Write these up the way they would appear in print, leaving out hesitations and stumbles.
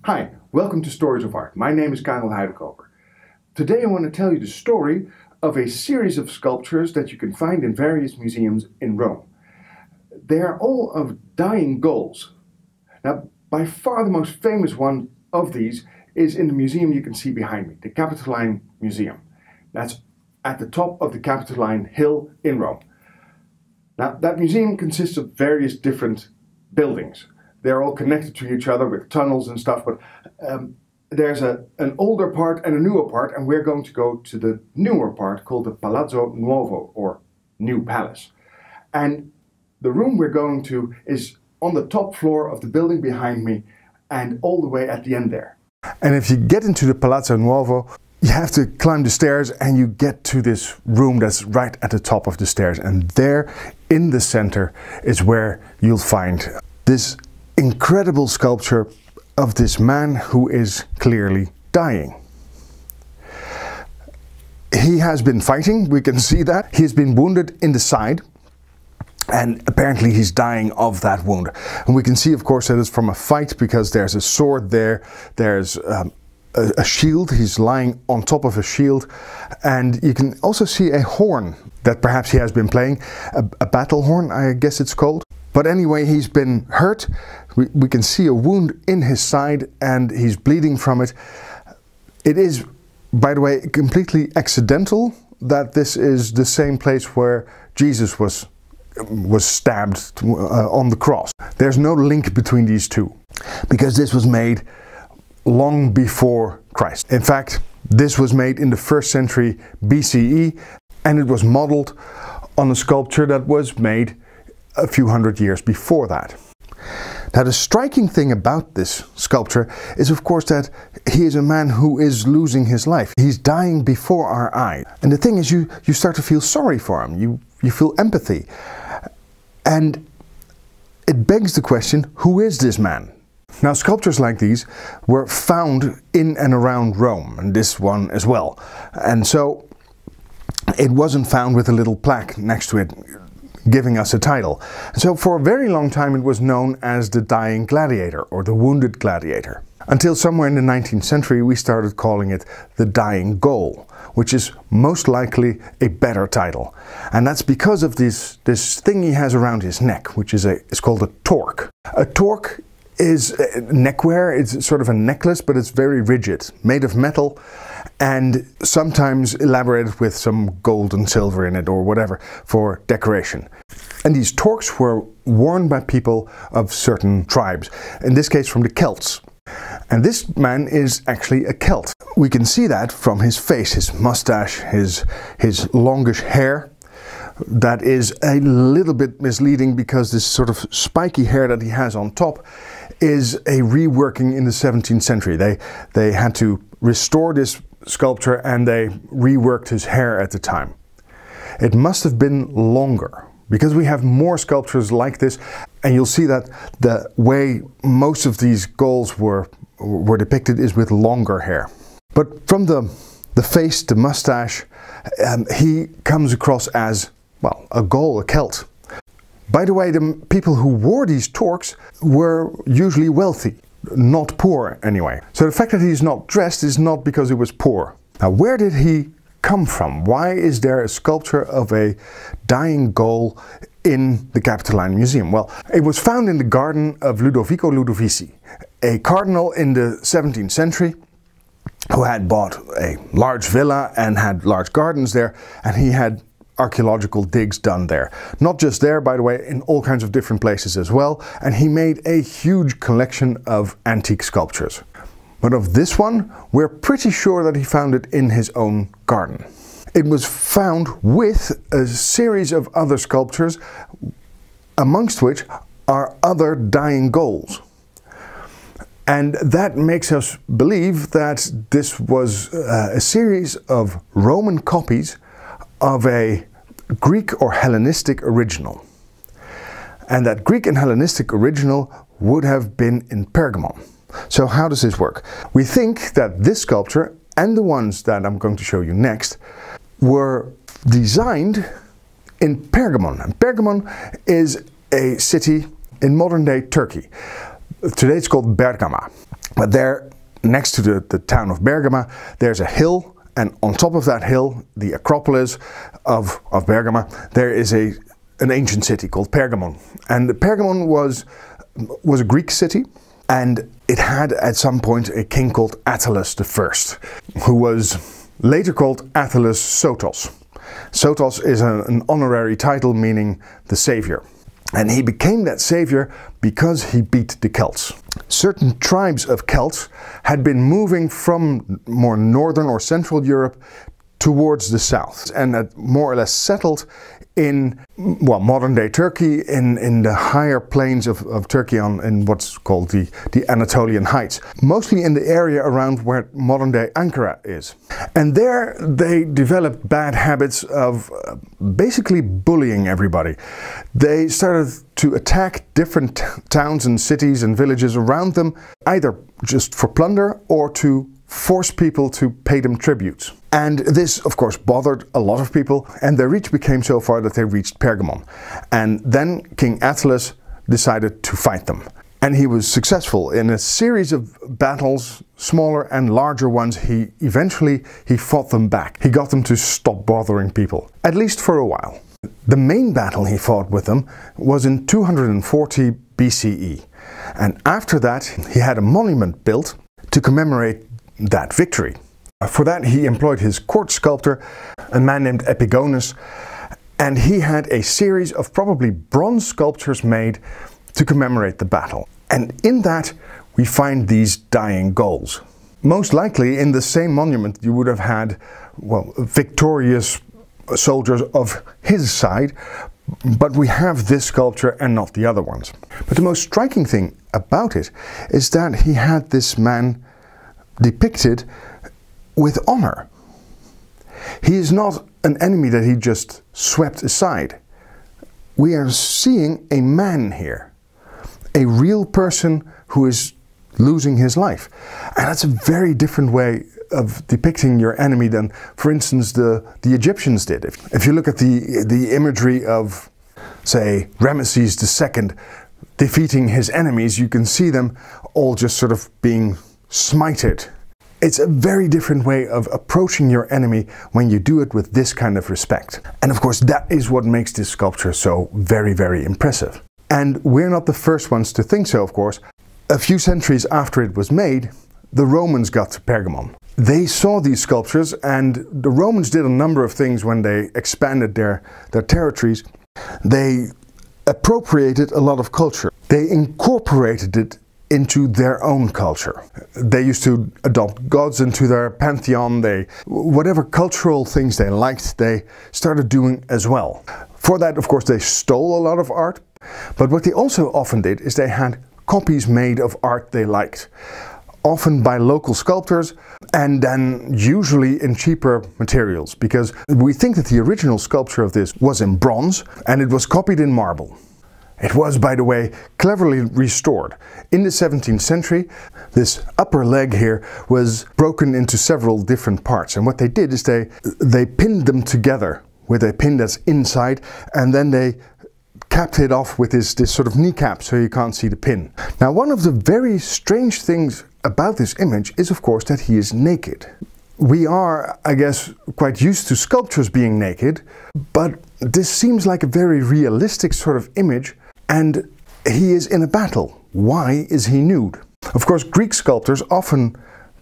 Hi, welcome to Stories of Art. My name is Gaul. Today I want to tell you the story of a series of sculptures that you can find in various museums in Rome. They are all of dying Gauls. Now, by far the most famous one of these is in the museum you can see behind me, the Capitoline Museum. That's at the top of the Capitoline Hill in Rome. Now, that museum consists of various different buildings. They're all connected to each other with tunnels and stuff, but there's an older part and a newer part, and we're going to go to the newer part called the Palazzo Nuovo, or New Palace. And the room we're going to is on the top floor of the building behind me and all the way at the end there. And if you get into the Palazzo Nuovo, you have to climb the stairs and you get to this room that's right at the top of the stairs. And there in the center is where you'll find this incredible sculpture of this man who is clearly dying. He has been fighting, we can see that. He's been wounded in the side, and apparently he's dying of that wound. And we can see, of course, that it's from a fight because there's a sword there, there's a shield, he's lying on top of a shield, and you can also see a horn that perhaps he has been playing, a battle horn, I guess it's called. But anyway, he's been hurt. We can see a wound in his side and he's bleeding from it. It is, by the way, completely accidental that this is the same place where Jesus was stabbed on the cross. There's no link between these two, because this was made long before Christ. In fact, this was made in the 1st century BCE, and it was modeled on a sculpture that was made a few hundred years before that. Now, the striking thing about this sculpture is, of course, that he is a man who is losing his life. He's dying before our eyes. And the thing is, you start to feel sorry for him. You feel empathy. And it begs the question, who is this man? Now, sculptures like these were found in and around Rome, and this one as well. And so it wasn't found with a little plaque next to it giving us a title. So for a very long time it was known as the Dying Gladiator or the Wounded Gladiator. Until somewhere in the 19th century we started calling it the Dying Gaul, which is most likely a better title. And that's because of this thing he has around his neck, which is it's called a torque. A torque is neckwear, it's sort of a necklace, but it's very rigid, made of metal, and sometimes elaborated with some gold and silver in it or whatever for decoration. And these torques were worn by people of certain tribes, in this case from the Celts. And this man is actually a Celt. We can see that from his face, his mustache, his longish hair. That is a little bit misleading because this sort of spiky hair that he has on top is a reworking in the 17th century. They had to restore this sculpture and they reworked his hair at the time. It must have been longer because we have more sculptures like this, and you'll see that the way most of these Gauls were depicted is with longer hair. But from the face, the mustache, he comes across as, well, a Gaul, a Celt. By the way, the people who wore these torques were usually wealthy, not poor anyway. So the fact that he's not dressed is not because he was poor. Now, where did he come from? Why is there a sculpture of a dying Gaul in the Capitoline Museum? Well, it was found in the garden of Ludovico Ludovisi, a cardinal in the 17th century who had bought a large villa and had large gardens there, and he had archaeological digs done there. Not just there, by the way, in all kinds of different places as well, and he made a huge collection of antique sculptures. But of this one, we're pretty sure that he found it in his own garden. It was found with a series of other sculptures, amongst which are other dying Gauls. And that makes us believe that this was a series of Roman copies of a Greek or Hellenistic original. And that Greek and Hellenistic original would have been in Pergamon. So how does this work? We think that this sculpture and the ones that I'm going to show you next were designed in Pergamon. And Pergamon is a city in modern day Turkey. Today it's called Bergama. But there, next to the town of Bergama, there's a hill, and on top of that hill, the Acropolis of Bergama, there is an ancient city called Pergamon. And Pergamon was a Greek city, and it had at some point a king called Attalus I, who was later called Attalus Sotos. Sotos is an honorary title meaning the savior. And he became that savior because he beat the Celts. Certain tribes of Celts had been moving from more northern or central Europe towards the south, and had more or less settled in, well, modern-day Turkey, in the higher plains of Turkey, in what's called the Anatolian Heights, mostly in the area around where modern-day Ankara is. And there they developed bad habits of basically bullying everybody. They started to attack different towns and cities and villages around them, either just for plunder or to force people to pay them tributes. And this, of course, bothered a lot of people, and their reach became so far that they reached Pergamon. And then King Attalus decided to fight them. And he was successful in a series of battles, smaller and larger ones. He eventually fought them back. He got them to stop bothering people, at least for a while. The main battle he fought with them was in 240 BCE. And after that, he had a monument built to commemorate that victory. For that, he employed his court sculptor, a man named Epigonus, and he had a series of probably bronze sculptures made to commemorate the battle. And in that, we find these dying Gauls. Most likely, in the same monument, you would have had, well, victorious soldiers of his side, but we have this sculpture and not the other ones. But the most striking thing about it is that he had this man depicted with honor. He is not an enemy that he just swept aside. We are seeing a man here, a real person who is losing his life. And that's a very different way of depicting your enemy than, for instance, the Egyptians did. If you look at the imagery of, say, Ramesses II defeating his enemies, you can see them all just sort of being smited. It's a very different way of approaching your enemy when you do it with this kind of respect. And of course, that is what makes this sculpture so very, very impressive. And we're not the first ones to think so, of course. A few centuries after it was made, the Romans got to Pergamon. They saw these sculptures, and the Romans did a number of things when they expanded their territories. They appropriated a lot of culture. They incorporated it into their own culture. They used to adopt gods into their pantheon. Whatever cultural things they liked, they started doing as well. For that, of course, they stole a lot of art. But what they also often did is they had copies made of art they liked, often by local sculptors, and then usually in cheaper materials, because we think that the original sculpture of this was in bronze and it was copied in marble. It was, by the way, cleverly restored. In the 17th century, this upper leg here was broken into several different parts, and what they did is they pinned them together with a pin that's inside, and then they capped it off with this sort of kneecap so you can't see the pin. Now, one of the very strange things about this image is, of course, that he is naked. We are, I guess, quite used to sculptures being naked, but this seems like a very realistic sort of image. And he is in a battle. Why is he nude? Of course, Greek sculptors often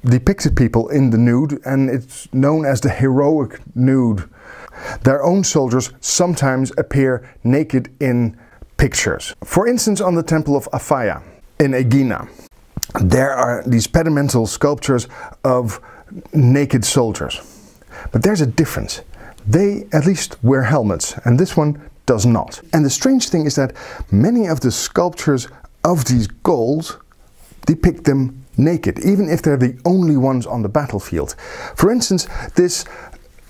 depicted people in the nude, and it's known as the heroic nude. Their own soldiers sometimes appear naked in pictures. For instance, on the Temple of Aphaia in Aegina, there are these pedimental sculptures of naked soldiers. But there's a difference. They at least wear helmets, and this one does not. And the strange thing is that many of the sculptures of these Gauls depict them naked, even if they're the only ones on the battlefield. For instance, this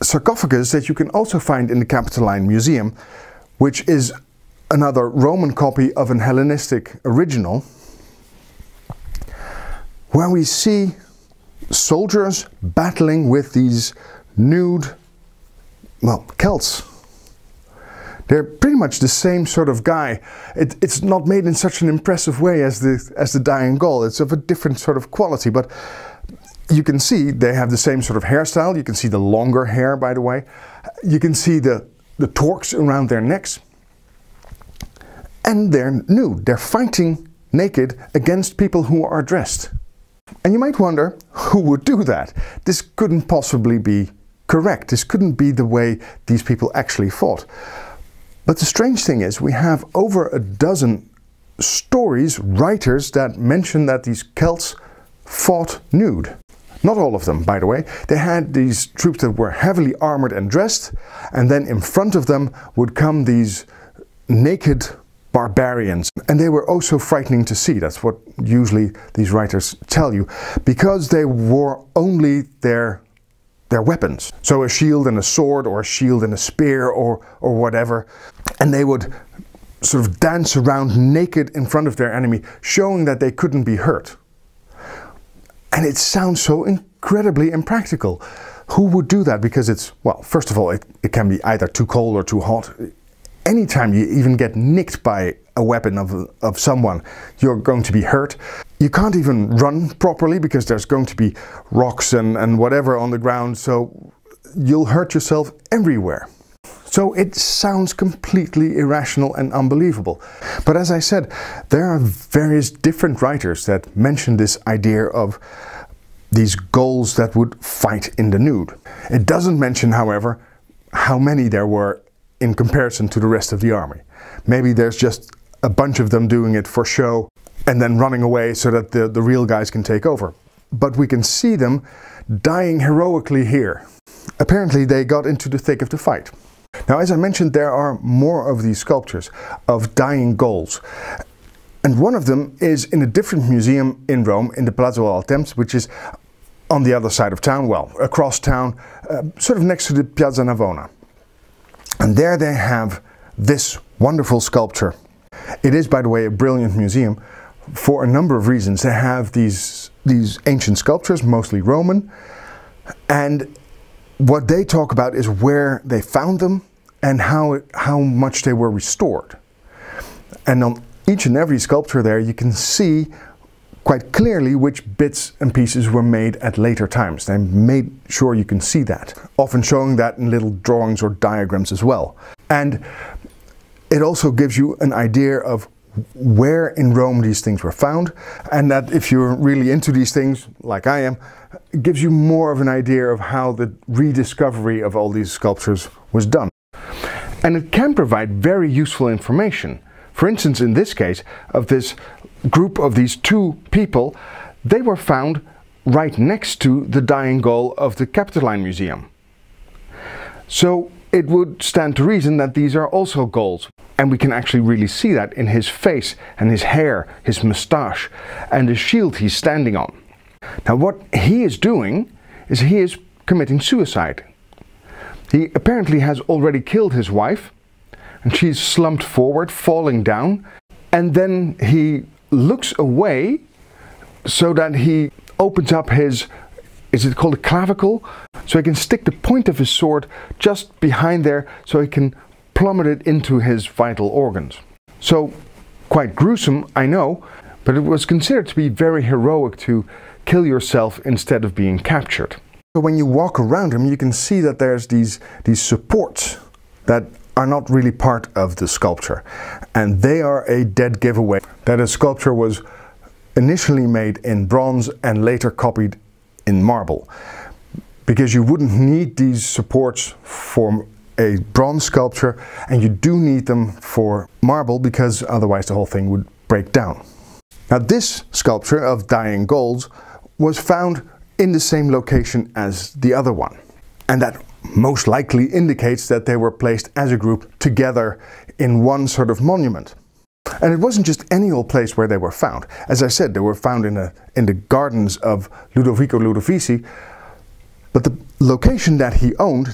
sarcophagus that you can also find in the Capitoline Museum, which is another Roman copy of an Hellenistic original, where we see soldiers battling with these nude, well, Celts. They're pretty much the same sort of guy. It's not made in such an impressive way as the Dying Gaul. It's of a different sort of quality, but you can see they have the same sort of hairstyle. You can see the longer hair, by the way. You can see the torques around their necks. And they're nude. They're fighting naked against people who are dressed. And you might wonder, who would do that? This couldn't possibly be correct. This couldn't be the way these people actually fought. But the strange thing is, we have over a dozen stories, writers that mention that these Celts fought nude. Not all of them, by the way. They had these troops that were heavily armored and dressed, and then in front of them would come these naked barbarians. And they were also frightening to see. That's what usually these writers tell you, because they wore only their weapons. So a shield and a sword, or a shield and a spear, or whatever. And they would sort of dance around naked in front of their enemy, showing that they couldn't be hurt. And it sounds so incredibly impractical. Who would do that? Because it's, well, first of all, it can be either too cold or too hot. Anytime you even get nicked by a weapon of someone, you're going to be hurt. You can't even run properly because there's going to be rocks and whatever on the ground, so you'll hurt yourself everywhere. So it sounds completely irrational and unbelievable. But as I said, there are various different writers that mention this idea of these Gauls that would fight in the nude. It doesn't mention, however, how many there were in comparison to the rest of the army. Maybe there's just a bunch of them doing it for show and then running away so that the real guys can take over. But we can see them dying heroically here. Apparently they got into the thick of the fight. Now, as I mentioned, there are more of these sculptures of dying Gauls. And one of them is in a different museum in Rome, in the Palazzo al Temps, which is on the other side of town, well, across town, sort of next to the Piazza Navona. And there they have this wonderful sculpture. It is, by the way, a brilliant museum for a number of reasons. They have these ancient sculptures, mostly Roman, and what they talk about is where they found them and how much they were restored. And on each and every sculpture there you can see quite clearly which bits and pieces were made at later times. They made sure you can see that, often showing that in little drawings or diagrams as well. And it also gives you an idea of where in Rome these things were found, and that if you're really into these things, like I am, it gives you more of an idea of how the rediscovery of all these sculptures was done. And it can provide very useful information. For instance, in this case, of this group of these two people, they were found right next to the Dying Gaul of the Capitoline Museum. So it would stand to reason that these are also Gauls. And we can actually really see that in his face and his hair, his moustache, and the shield he's standing on. Now what he is doing is he is committing suicide. He apparently has already killed his wife, and she's slumped forward, falling down, and then he looks away so that he opens up his, is it called a clavicle? So he can stick the point of his sword just behind there so he can plummet it into his vital organs. So quite gruesome, I know, but it was considered to be very heroic to kill yourself instead of being captured. So when you walk around him, you can see that there's these supports that are not really part of the sculpture, and they are a dead giveaway that a sculpture was initially made in bronze and later copied in marble, because you wouldn't need these supports for a bronze sculpture, and you do need them for marble because otherwise the whole thing would break down. Now this sculpture of dying Gauls was found in the same location as the other one, and that most likely indicates that they were placed as a group together in one sort of monument. And it wasn't just any old place where they were found. As I said, they were found in the gardens of Ludovico Ludovici, but the location that he owned,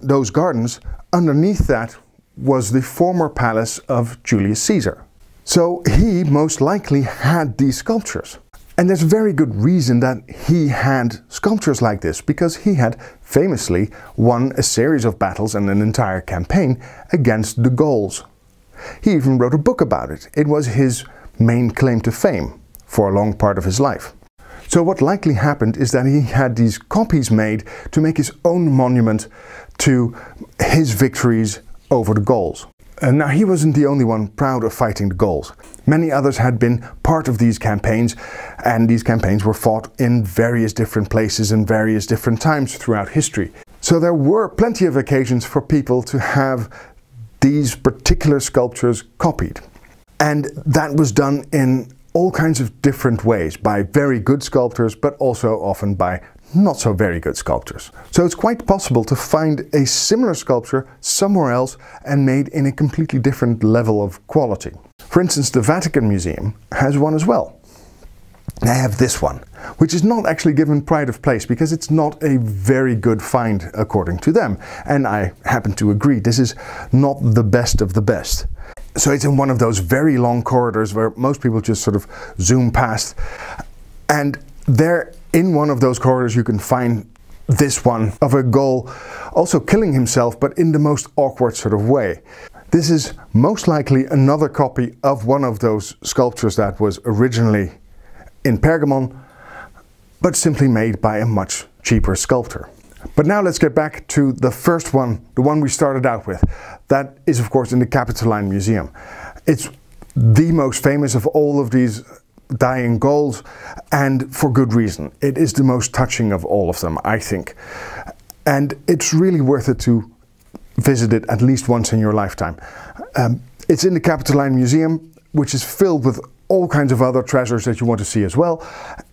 those gardens, underneath that was the former palace of Julius Caesar. So he most likely had these sculptures. And there's very good reason that he had sculptures like this, because he had famously won a series of battles and an entire campaign against the Gauls. He even wrote a book about it. It was his main claim to fame for a long part of his life. So what likely happened is that he had these copies made to make his own monument to his victories over the Gauls. And now he wasn't the only one proud of fighting the Gauls. Many others had been part of these campaigns, and these campaigns were fought in various different places and various different times throughout history. So there were plenty of occasions for people to have these particular sculptures copied. And that was done in all kinds of different ways, by very good sculptors, but also often by not so very good sculptors. So it's quite possible to find a similar sculpture somewhere else and made in a completely different level of quality. For instance, the Vatican Museum has one as well. They have this one, which is not actually given pride of place because it's not a very good find according to them. And I happen to agree, this is not the best of the best. So it's in one of those very long corridors where most people just sort of zoom past. And there in one of those corridors you can find this one of a Gaul also killing himself, but in the most awkward sort of way. This is most likely another copy of one of those sculptures that was originally in Pergamon, but simply made by a much cheaper sculptor. But now let's get back to the first one, the one we started out with. That is of course in the Capitoline Museum. It's the most famous of all of these dying Gauls, and for good reason. It is the most touching of all of them, I think. And it's really worth it to visit it at least once in your lifetime. It's in the Capitoline Museum, which is filled with all kinds of other treasures that you want to see as well.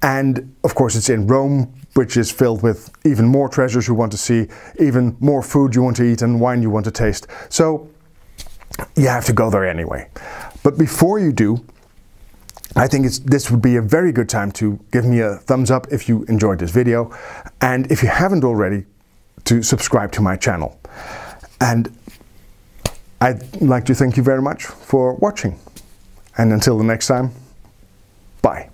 And of course it's in Rome, which is filled with even more treasures you want to see, even more food you want to eat and wine you want to taste. So you have to go there anyway. But before you do, I think this would be a very good time to give me a thumbs up if you enjoyed this video, and if you haven't already, to subscribe to my channel. And I'd like to thank you very much for watching. And until the next time, bye.